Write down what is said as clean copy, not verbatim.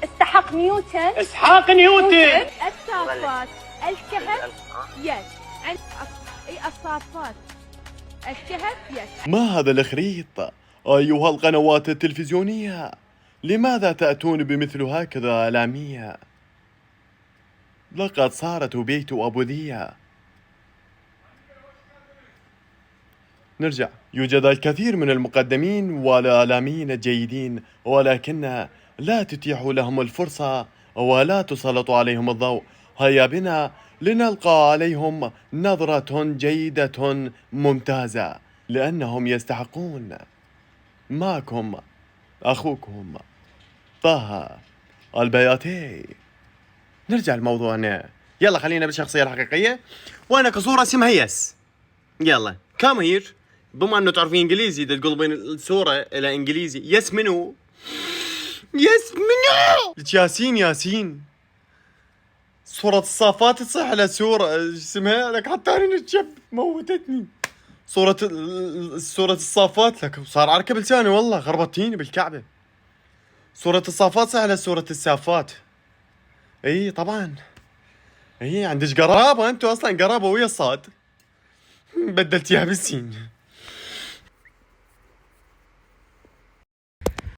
اسحاق نيوتن. اسحاق نيوتن. الصافات، الكهف، يس. اي الصافات، الكهف، يس. ما هذا الإخريط؟ أيها القنوات التلفزيونية، لماذا تأتون بمثل هكذا إعلامية؟ لقد صارت بيت أبوذية. نرجع. يوجد الكثير من المقدمين والإعلاميين الجيدين، ولكن لا تتيح لهم الفرصة ولا تسلط عليهم الضوء. هيا بنا لنلقى عليهم نظرة جيدة ممتازة، لأنهم يستحقون. معكم أخوكم طه البياتي. نرجع لموضوعنا. يلا خلينا بالشخصية الحقيقية، وأنا كصورة اسمها يس. يلا كم هير. بما انه تعرفين انجليزي بدك تقلبين الصورة الى انجليزي. يس منو؟ يس منو؟ ياسين ياسين. صورة الصافات تصح على صورة اسمها لك، حتى انا نتشب موتتني. صورة الصافات لك صار عركة بلساني والله، خربطتيني بالكعبة. صورة الصافات صح على صورة السافات. اي طبعا. اي عندك قرابة انتو اصلا، قرابة ويا الصاد بدلتيها بالسين.